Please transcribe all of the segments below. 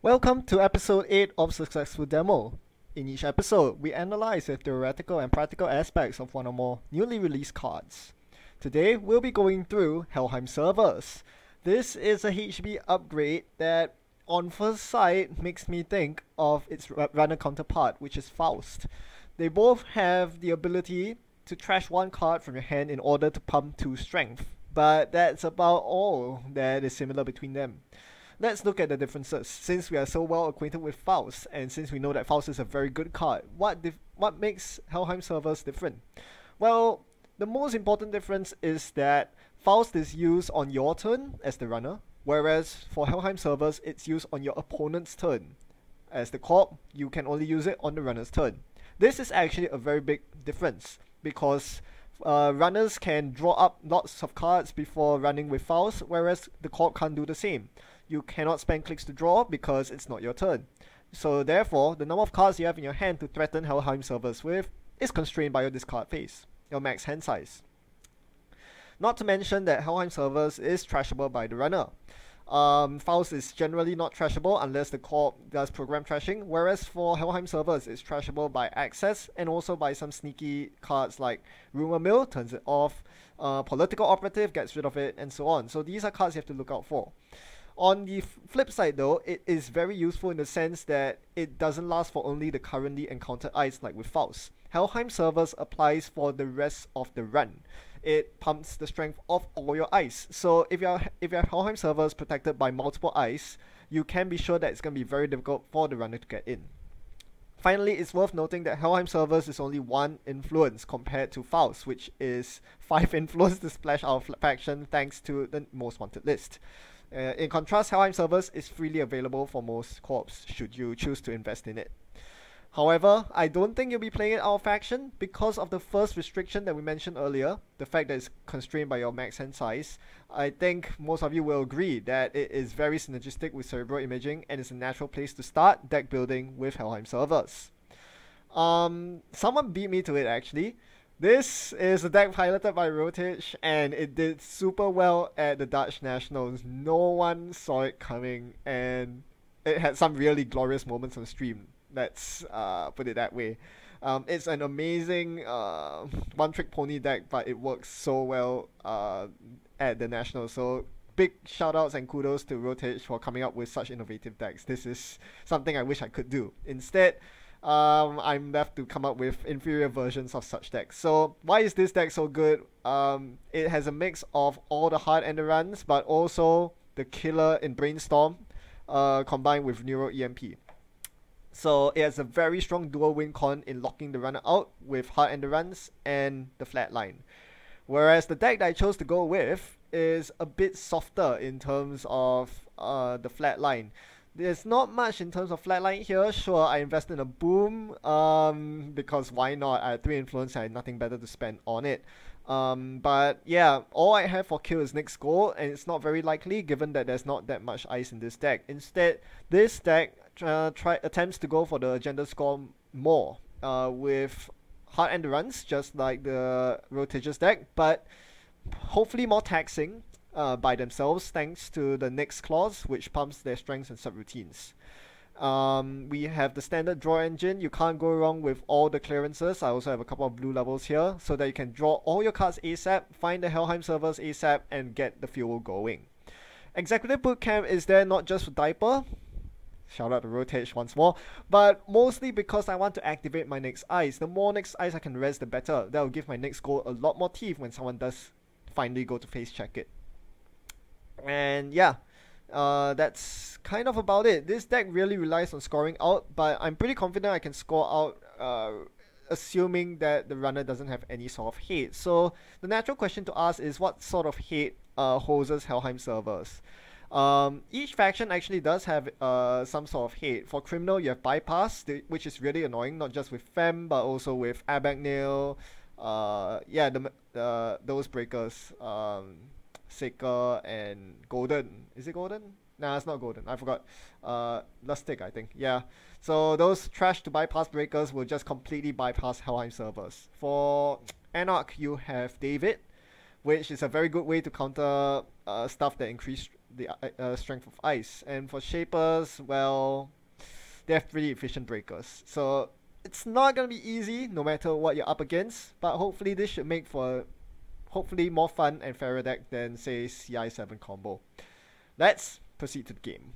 Welcome to episode 8 of Successful Demo. In each episode, we analyze the theoretical and practical aspects of one or more newly released cards. Today, we'll be going through Helheim servers. This is a HB upgrade that, on first sight, makes me think of its runner counterpart, which is Faust. They both have the ability to trash one card from your hand in order to pump 2 strength, but that's about all that is similar between them. Let's look at the differences. Since we are so well acquainted with Faust, and since we know that Faust is a very good card, what makes Helheim servers different? Well, the most important difference is that Faust is used on your turn as the runner, whereas for Helheim servers, it's used on your opponent's turn. As the corp, you can only use it on the runner's turn. This is actually a very big difference, because runners can draw up lots of cards before running with Faust, whereas the corp can't do the same. You cannot spend clicks to draw because it's not your turn. So therefore, the number of cards you have in your hand to threaten Helheim servers with is constrained by your discard phase, your max hand size. Not to mention that Helheim servers is trashable by the runner. Faust is generally not trashable unless the corp does program trashing, whereas for Helheim servers it's trashable by access and also by some sneaky cards like Rumor Mill turns it off, Political Operative gets rid of it, and so on. So these are cards you have to look out for. On the flip side though, it is very useful in the sense that it doesn't last for only the currently encountered ice like with Faust. Helheim servers applies for the rest of the run. It pumps the strength of all your ice. So if your Helheim servers protected by multiple ice, you can be sure that it's going to be very difficult for the runner to get in. Finally, it's worth noting that Helheim servers is only 1 influence compared to Faust, which is 5 influence to splash our faction thanks to the most wanted list. In contrast, Helheim servers is freely available for most corps should you choose to invest in it. However, I don't think you'll be playing it out of faction because of the first restriction that we mentioned earlier, the fact that it's constrained by your max hand size. I think most of you will agree that it is very synergistic with cerebral imaging and is a natural place to start deck building with Helheim servers. Someone beat me to it actually. This is a deck piloted by Rotich, and it did super well at the Dutch Nationals. No one saw it coming, and it had some really glorious moments on stream. Let's put it that way. It's an amazing one-trick pony deck, but it works so well at the Nationals. So big shoutouts and kudos to Rotich for coming up with such innovative decks. This is something I wish I could do. Instead, I'm left to come up with inferior versions of such decks. So why is this deck so good? It has a mix of all the hard end runs, but also the killer in Brainstorm, combined with Neuro EMP. So it has a very strong dual win con in locking the runner out with hard end runs and the flat line. Whereas the deck that I chose to go with is a bit softer in terms of the flat line. There's not much in terms of flatline here. Sure, I invested in a boom because why not? I had 3 influence, I had nothing better to spend on it. But yeah, all I have for kill is Nick's goal, and it's not very likely given that there's not that much ice in this deck. Instead, this deck attempts to go for the agenda score more with hard end runs, just like the Rotageous deck, but hopefully more taxing by themselves thanks to the next clause, which pumps their strengths and subroutines. We have the standard draw engine. You can't go wrong with all the clearances. I also have a couple of blue levels here so that you can draw all your cards ASAP, find the Helheim servers ASAP, and get the fuel going. Executive Bootcamp is there not just for Diaper, shout out to Rotage once more, but mostly because I want to activate my next ice. The more next ice I can res, the better. That will give my next goal a lot more teeth when someone does finally go to face check it. And yeah, that's kind of about it. This deck really relies on scoring out, but I'm pretty confident I can score out assuming that the runner doesn't have any sort of hate. So the natural question to ask is what sort of hate hoses Helheim servers? Each faction actually does have some sort of hate. For Criminal, you have Bypass, which is really annoying, not just with Fem, but also with Abagnale, those breakers. Seeker and Golden. Is it Golden? Nah, it's not Golden. I forgot. Lustig, I think. Yeah. So those trash to bypass breakers will just completely bypass Helheim servers. For Anarch, you have David, which is a very good way to counter stuff that increase the strength of ice. And for Shapers, well, they have pretty efficient breakers. So it's not gonna be easy no matter what you're up against, but hopefully this should make for hopefully more fun and fairer deck than say CI7 combo. Let's proceed to the game.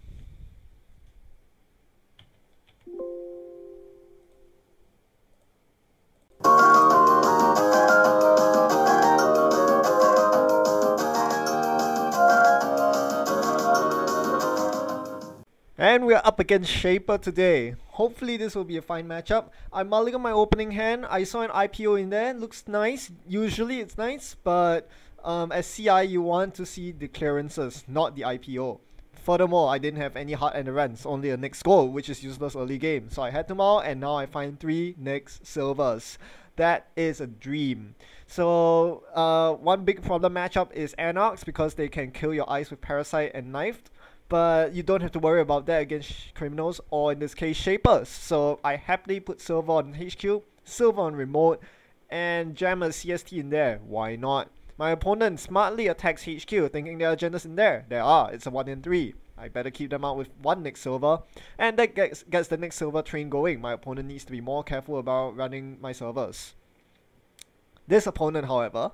And we are up against Shaper today. Hopefully this will be a fine matchup. I mulligan my opening hand. I saw an IPO in there. Looks nice. Usually it's nice, but as CI you want to see the clearances, not the IPO. Furthermore, I didn't have any hard end runs, only a Nyx gold, which is useless early game. So I had to mull, and now I find 3 Nyx silvers. That is a dream. So one big problem matchup is Anarchs because they can kill your ice with Parasite and Knifed. But you don't have to worry about that against criminals, or in this case Shapers. So I happily put silver on HQ, silver on remote, and jam a CST in there. Why not? My opponent smartly attacks HQ thinking there are agendas in there. There are. It's a 1 in 3. I better keep them out with 1 Nyx silver, and that gets the Nyx silver train going. My opponent needs to be more careful about running my servers. This opponent, however,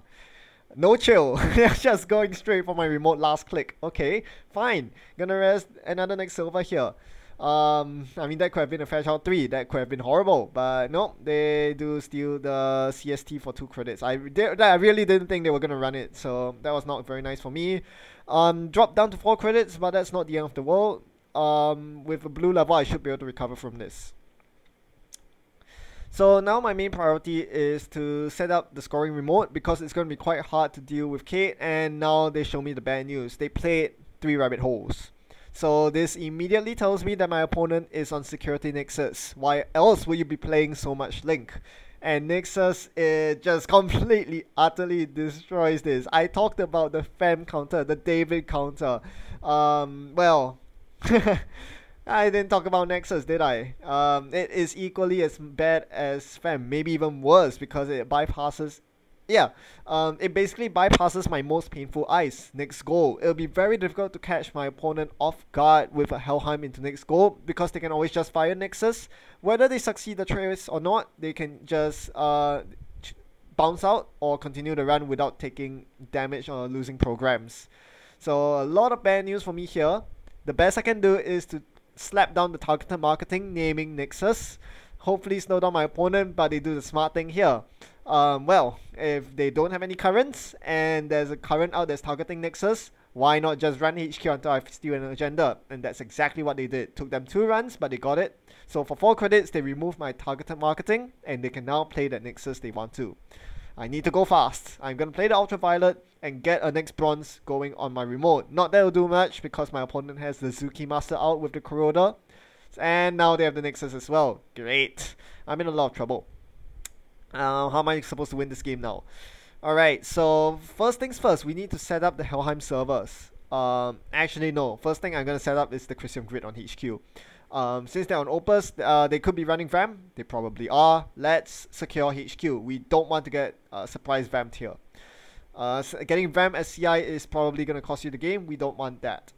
no chill. Just going straight for my remote last click. Okay, fine. Gonna rest another Nyx silver here. I mean, that could have been a Fair Child 3. That could have been horrible. But no, they do steal the CST for 2 credits. I really didn't think they were gonna run it. So that was not very nice for me. Dropped down to 4 credits, but that's not the end of the world. With a blue level, I should be able to recover from this. So now my main priority is to set up the scoring remote because it's going to be quite hard to deal with Kate, and now they show me the bad news. They played 3 rabbit holes. So this immediately tells me that my opponent is on security Nexus. Why else would you be playing so much Link? And Nexus, it just completely, utterly destroys this. I talked about the Fem counter, the David counter. Well... I didn't talk about Nexus, did I? It is equally as bad as Fem, maybe even worse because it bypasses... Yeah, it basically bypasses my most painful ice, Nyx gold. It'll be very difficult to catch my opponent off guard with a Helheim into Nyx gold because they can always just fire Nexus. Whether they succeed the trace or not, they can just bounce out or continue the run without taking damage or losing programs. So a lot of bad news for me here. The best I can do is to slap down the targeted marketing, naming Nexus. Hopefully slow down my opponent, but they do the smart thing here. Well, if they don't have any currents, and there's a current out that's targeting Nexus, why not just run HQ until I steal an agenda? And that's exactly what they did. Took them 2 runs, but they got it. So for 4 credits, they removed my targeted marketing, and they can now play that Nexus they want to. I need to go fast. I'm gonna play the Ultraviolet and get a next bronze going on my remote. Not that it'll do much because my opponent has the Zuki Master out with the Corroder. And now they have the Nexus as well. Great. I'm in a lot of trouble. How am I supposed to win this game now? Alright, so first things first, we need to set up the Helheim servers. Actually no, first thing I'm gonna set up is the Crisium Grid on HQ. Since they're on Opus, they could be running Vam. They probably are. Let's secure HQ. We don't want to get surprise Vamped here. Getting Vam as CI is probably going to cost you the game. We don't want that.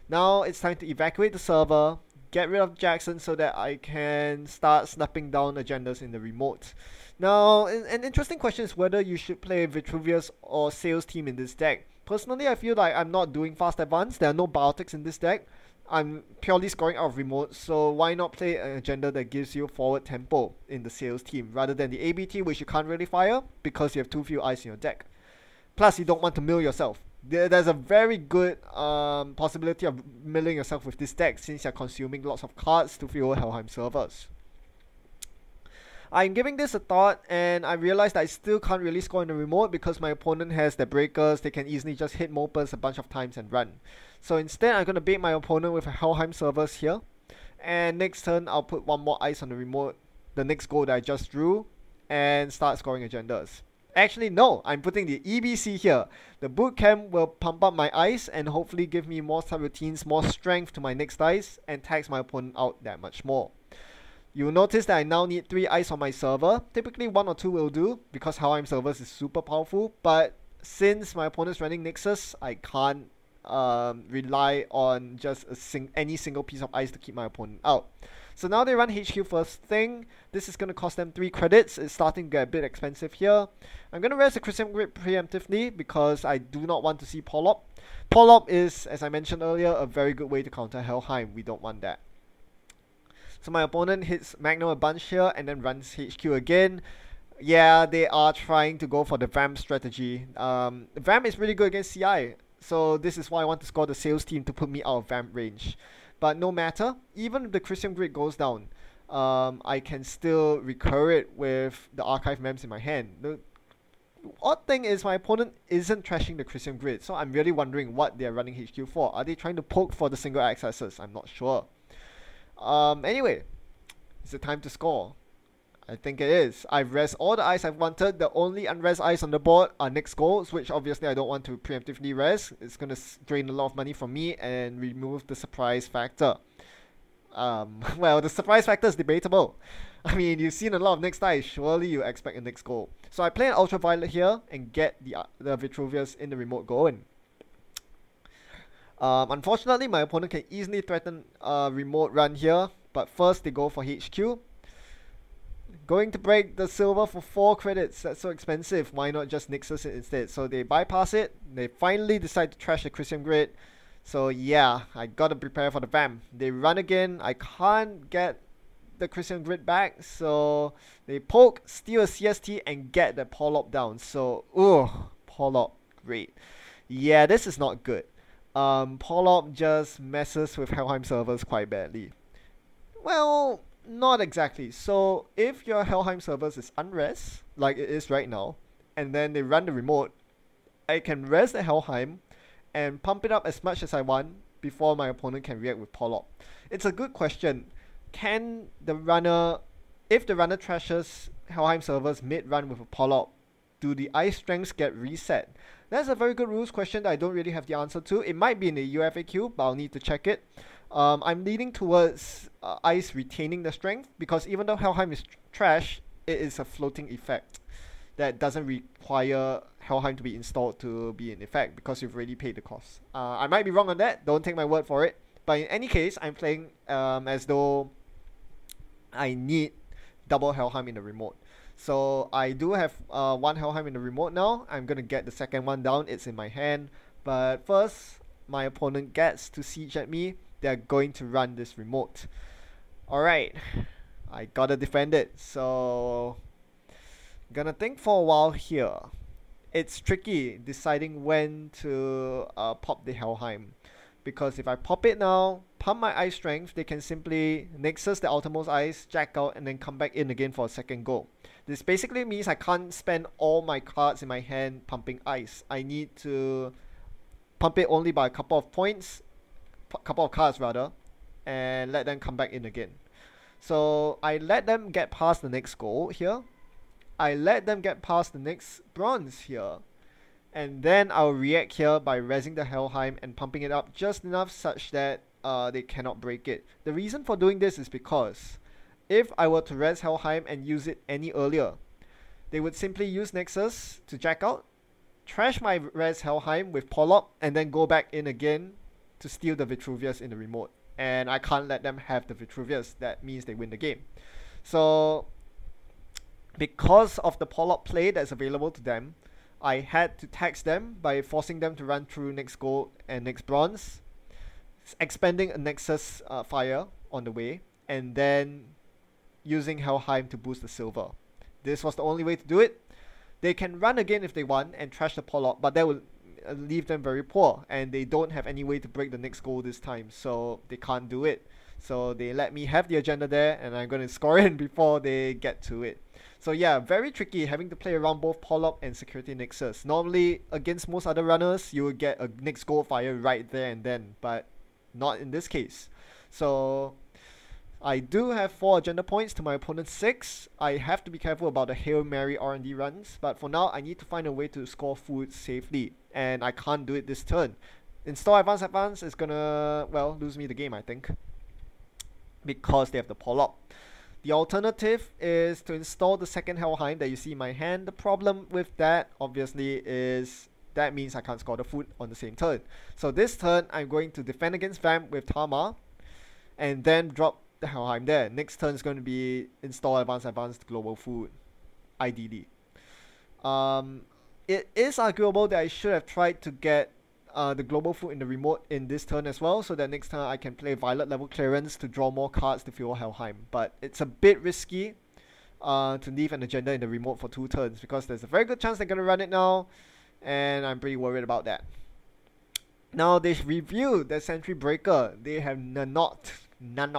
Now it's time to evacuate the server, get rid of Jackson so that I can start snapping down agendas in the remote. Now, an interesting question is whether you should play Vitruvius or Sales Team in this deck. Personally, I feel like I'm not doing fast advance. There are no biotics in this deck. I'm purely scoring out of remote, so why not play an agenda that gives you forward tempo in the Sales Team rather than the ABT, which you can't really fire because you have too few eyes in your deck. Plus, you don't want to mill yourself. There's a very good possibility of milling yourself with this deck since you're consuming lots of cards to fuel Helheim servers. I'm giving this a thought, and I realized I still can't really score in the remote because my opponent has their breakers. They can easily just hit Mopers a bunch of times and run. So instead, I'm going to bait my opponent with a Helheim servers here. And next turn, I'll put 1 more ice on the remote, the next goal that I just drew, and start scoring agendas. Actually, no, I'm putting the EBC here. The bootcamp will pump up my ice and hopefully give me more subroutines, more strength to my next dice, and tax my opponent out that much more. You'll notice that I now need 3 ice on my server. Typically 1 or 2 will do because Helheim servers is super powerful, but since my opponent's running Nexus, I can't rely on just any single piece of ice to keep my opponent out. So now they run HQ first thing. This is going to cost them 3 credits. It's starting to get a bit expensive here. I'm going to res the Christian Grid preemptively because I do not want to see Polop. Polop is, as I mentioned earlier, a very good way to counter Helheim. We don't want that. So my opponent hits Magnum a bunch here and then runs HQ again. Yeah, they are trying to go for the Vamp strategy. Vamp is really good against CI. So this is why I want to score the sales team to put me out of Vamp range. But no matter, even if the Christian Grid goes down, I can still recur it with the Archive Mems in my hand. The odd thing is my opponent isn't trashing the Christian Grid, so I'm really wondering what they're running HQ for. Are they trying to poke for the single accesses? I'm not sure. Anyway, is it time to score? I think it is. I've res all the ice I've wanted. The only unres ice on the board are Nyx goals, which obviously I don't want to preemptively res. It's going to drain a lot of money from me and remove the surprise factor. Well, the surprise factor is debatable. I mean, you've seen a lot of Nyx ice. Surely you expect a Nyx goal. So I play an Ultraviolet here and get the Vitruvius in the remote going. Unfortunately, my opponent can easily threaten a remote run here. But first, they go for HQ. Going to break the silver for 4 credits. That's so expensive. Why not just Nyxus it instead? So they bypass it. They finally decide to trash the Christian Grid. So yeah, I gotta prepare for the Vamp. They run again. I can't get the Christian Grid back. So they poke, steal a CST, and get the Polop down. So, Polop, great. Yeah, this is not good. Polop just messes with Helheim servers quite badly. Well, not exactly. So if your Helheim servers is unres, like it is right now, and then they run the remote, I can res the Helheim and pump it up as much as I want before my opponent can react with Polop. It's a good question. Can the runner, if the runner trashes Helheim servers mid-run with a Polop, do the ice strengths get reset? That's a very good rules question that I don't really have the answer to. It might be in the UFAQ, but I'll need to check it. I'm leaning towards ice retaining the strength because even though Helheim is trash, it is a floating effect that doesn't require Helheim to be installed to be in effect because you've already paid the cost. I might be wrong on that, don't take my word for it. But in any case, I'm playing as though I need double Helheim in the remote. So I do have 1 Helheim in the remote now. I'm going to get the second one down. It's in my hand. But first, my opponent gets to siege at me. They're going to run this remote. Alright. I gotta defend it. So gonna think for a while here. It's tricky deciding when to pop the Helheim. Because if I pop it now, pump my ice strength, they can simply Nexus the outermost ice, jack out, and then come back in again for a second goal. This basically means I can't spend all my cards in my hand pumping ice. I need to pump it only by a couple of points, couple of cards rather, and let them come back in again. So I let them get past the next goal here. I let them get past the next bronze here. And then I'll react here by rezzing the Helheim and pumping it up just enough such that they cannot break it. The reason for doing this is because if I were to res Helheim and use it any earlier, they would simply use Nexus to jack out, trash my res Helheim with Polop, and then go back in again to steal the Vitruvius in the remote. And I can't let them have the Vitruvius. That means they win the game. So because of the Polop play that's available to them, I had to tax them by forcing them to run through next gold and next bronze, expending a Nexus fire on the way, and then using Helheim to boost the silver. This was the only way to do it. They can run again if they want and trash the Polop, but that will leave them very poor, and they don't have any way to break the next goal this time, so they can't do it. So they let me have the agenda there, and I'm going to score in before they get to it. So yeah, very tricky having to play around both Polop and Security Nexus. Normally, against most other runners, you would get a next goal fire right there and then, but not in this case. So I do have 4 agenda points to my opponent's 6. I have to be careful about the Hail Mary R&D runs, but for now, I need to find a way to score food safely, and I can't do it this turn. Install advance is gonna, well, lose me the game, I think, because they have the Polop. The alternative is to install the second Helheim that you see in my hand. The problem with that, obviously, is That means I can't score the food on the same turn. So this turn, I'm going to defend against Vamp with Tama, and then drop the Helheim there. Next turn is going to be install advanced global food, ideally. It is arguable that I should have tried to get the global food in the remote in this turn as well, so that next turn I can play Violet level clearance to draw more cards to fuel Helheim. But it's a bit risky to leave an agenda in the remote for 2 turns, because there's a very good chance they're going to run it now, and I'm pretty worried about that. Now they reviewed the Sentry Breaker. They have Nana. I'm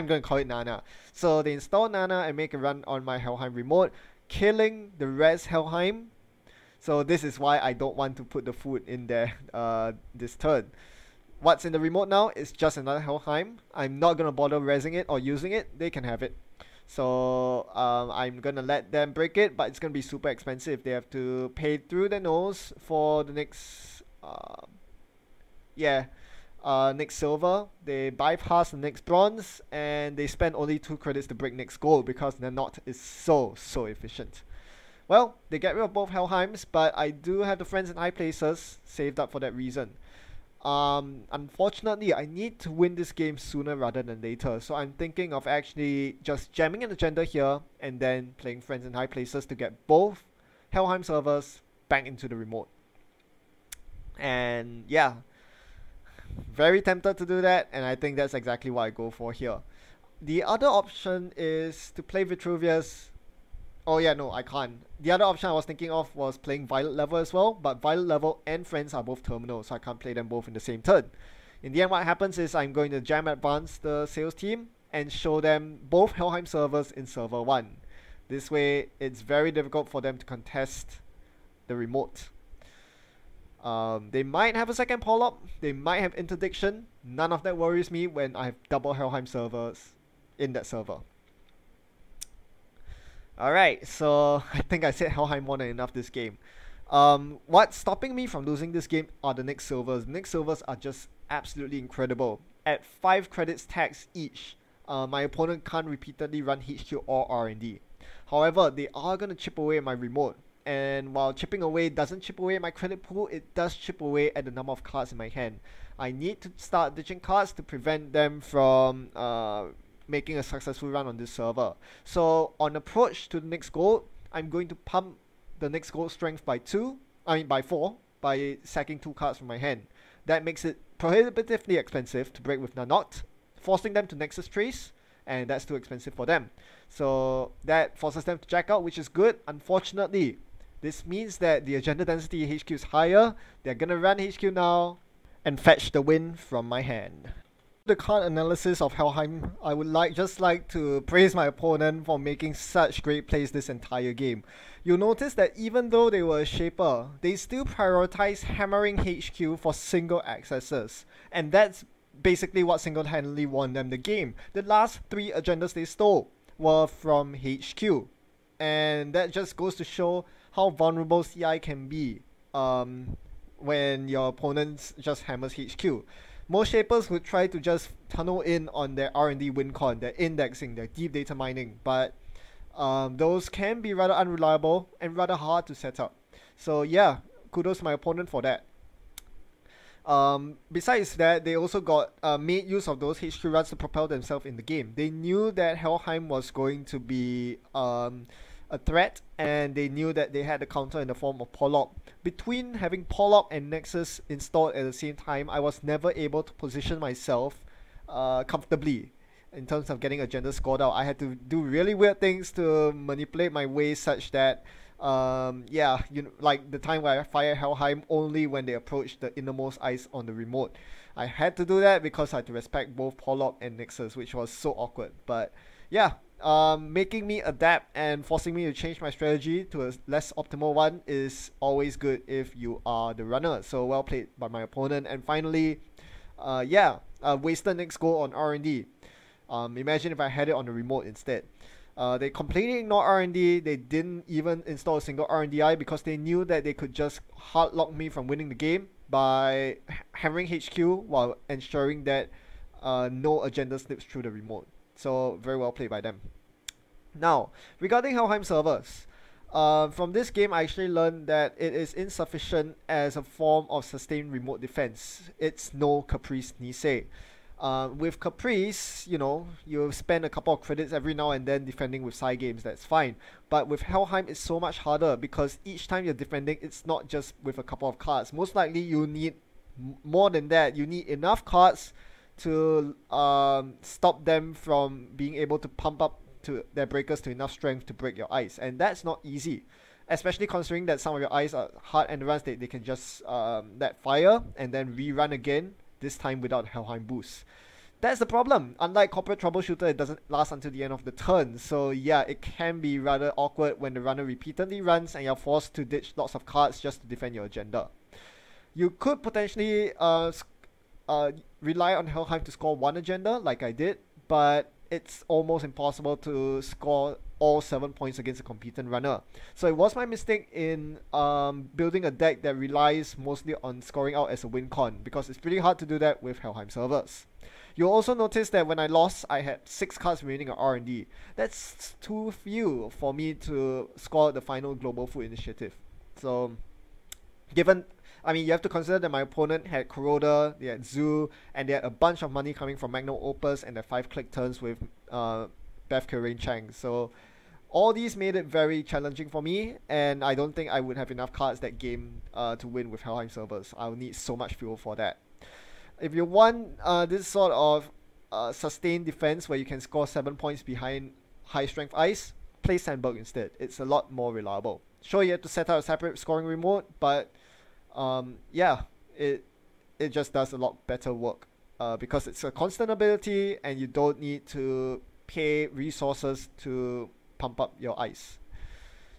going to call it Nana. So they install Nana and make a run on my Helheim remote, killing the res Helheim. So this is why I don't want to put the food in there this turn. What's in the remote now is just another Helheim. I'm not going to bother resing it or using it. They can have it. So I'm going to let them break it, but it's going to be super expensive. They have to pay through their nose for the next next silver. They bypass the next bronze, and they spend only 2 credits to break next gold because their knot is so efficient. Well, they get rid of both Helheims, but I do have the friends in high places saved up for that reason. Unfortunately, I need to win this game sooner rather than later, so I'm thinking of actually just jamming an agenda here and then playing friends in high places to get both Helheim servers back into the remote. And yeah, very tempted to do that, and I think that's exactly what I go for here. The other option is to play Vitruvius. Oh yeah, no, I can't. The other option I was thinking of was playing Violet level as well, but Violet level and friends are both terminal, so I can't play them both in the same turn. In the end, what happens is I'm going to jam advance the sales team and show them both Helheim servers in server 1. This way, it's very difficult for them to contest the remote. They might have a second pull-up, they might have interdiction. None of that worries me when I have double Helheim servers in that server. Alright, so I think I said Helheim more than enough this game. What's stopping me from losing this game are the Nyx Silvers. Nyx Silvers are just absolutely incredible. At 5 credits tax each, my opponent can't repeatedly run HQ or R&D. However, they are going to chip away at my remote. And while chipping away doesn't chip away at my credit pool, it does chip away at the number of cards in my hand. I need to start ditching cards to prevent them from making a successful run on this server. So on approach to the next gold, I'm going to pump the next gold strength by 4 by sacking 2 cards from my hand. That makes it prohibitively expensive to break with Nanot, forcing them to Nexus Trace, and that's too expensive for them. So that forces them to jack out, which is good. Unfortunately, this means that the agenda density HQ is higher. They're gonna run HQ now and fetch the win from my hand. The card analysis of Helheim, I would just like to praise my opponent for making such great plays this entire game. You'll notice that even though they were a shaper, they still prioritize hammering HQ for single accesses, and that's basically what single-handedly won them the game. The last 3 agendas they stole were from HQ, and that just goes to show how vulnerable CI can be when your opponent just hammers HQ. Most shapers would try to just tunnel in on their R&D win con, their indexing, their deep data mining, but those can be rather unreliable and rather hard to set up. So yeah, kudos to my opponent for that. Besides that, they also got made use of those HQ runs to propel themselves in the game. They knew that Helheim was going to be a threat, and they knew that they had a counter in the form of Polop. Between having Polop and Nexus installed at the same time, I was never able to position myself comfortably in terms of getting agenda scored out. I had to do really weird things to manipulate my way such that yeah, like the time where I fire Helheim only when they approach the innermost ice on the remote. I had to do that because I had to respect both Polop and Nexus, which was so awkward. But yeah, making me adapt and forcing me to change my strategy to a less optimal one is always good if you are the runner. So well played by my opponent. And finally, wasted next goal on R&D. Imagine if I had it on the remote instead. They completely ignored R&D. They didn't even install a single R&DI because they knew that they could just hardlock me from winning the game by hammering HQ while ensuring that no agenda slips through the remote. So very well played by them. Now, regarding Helheim servers, From this game, I actually learned that it is insufficient as a form of sustained remote defense. It's no Caprice Nisei. With Caprice, you know, you spend a couple of credits every now and then defending with side games, that's fine. But with Helheim, it's so much harder because each time you're defending, it's not just with a couple of cards. Most likely, you need more than that. You need enough cards to stop them from being able to pump up to their breakers to enough strength to break your ice, and that's not easy, especially considering that some of your ice are hard and runs. They can just let fire and then rerun again, this time without Helheim boost. That's the problem. Unlike Corporate Troubleshooter, it doesn't last until the end of the turn, so yeah, it can be rather awkward when the runner repeatedly runs and you're forced to ditch lots of cards just to defend your agenda. You could potentially rely on Helheim to score one agenda like I did, but it's almost impossible to score all 7 points against a competent runner. So it was my mistake in building a deck that relies mostly on scoring out as a win con, because it's pretty hard to do that with Helheim servers. You'll also notice that when I lost, I had 6 cards remaining on R&D. That's too few for me to score the final Global Food Initiative. So, you have to consider that my opponent had Kuroda, they had Zoo, and they had a bunch of money coming from Magnum Opus and their 5-click turns with Beth Kirain Chang. So all these made it very challenging for me, and I don't think I would have enough cards that game to win with Helheim servers. I'll need so much fuel for that. If you want this sort of sustained defense where you can score 7 points behind high strength ice, play Sandberg instead. It's a lot more reliable. Sure, you have to set out a separate scoring remote, but yeah, it just does a lot better work because it's a constant ability and you don't need to pay resources to pump up your ice.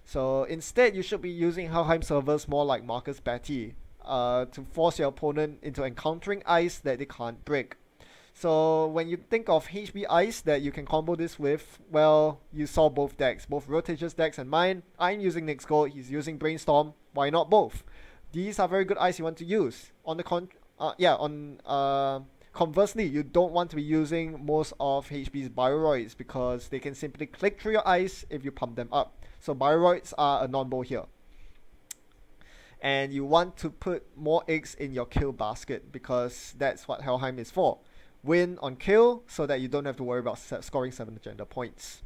So instead, you should be using Helheim servers more like Marcus Batty to force your opponent into encountering ice that they can't break. So when you think of HB Ice that you can combo this with, well, you saw both decks, both Rotage's decks and mine. I'm using Nyx Gold, he's using Brainstorm, why not both? These are very good ice you want to use. Conversely, you don't want to be using most of HB's Bioroids because they can simply click through your ice if you pump them up. So Bioroids are a non-bow here. And you want to put more eggs in your kill basket because that's what Helheim is for. Win on kill so that you don't have to worry about scoring 7 agenda points.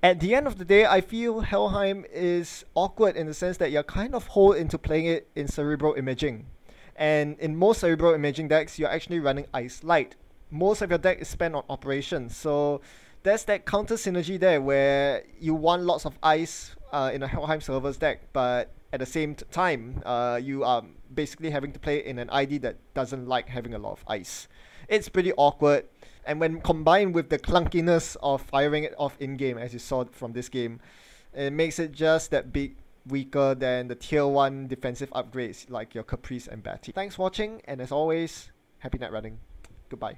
At the end of the day, I feel Helheim is awkward in the sense that you're kind of holed into playing it in Cerebral Imaging. And in most Cerebral Imaging decks, you're actually running Ice Light. Most of your deck is spent on operations, so there's that counter synergy there where you want lots of ice in a Helheim servers deck, but at the same time, you are basically having to play in an ID that doesn't like having a lot of ice. It's pretty awkward. And when combined with the clunkiness of firing it off in-game, as you saw from this game, it makes it just that bit weaker than the tier 1 defensive upgrades like your Caprice and Batty. Thanks for watching, and as always, happy night running. Goodbye.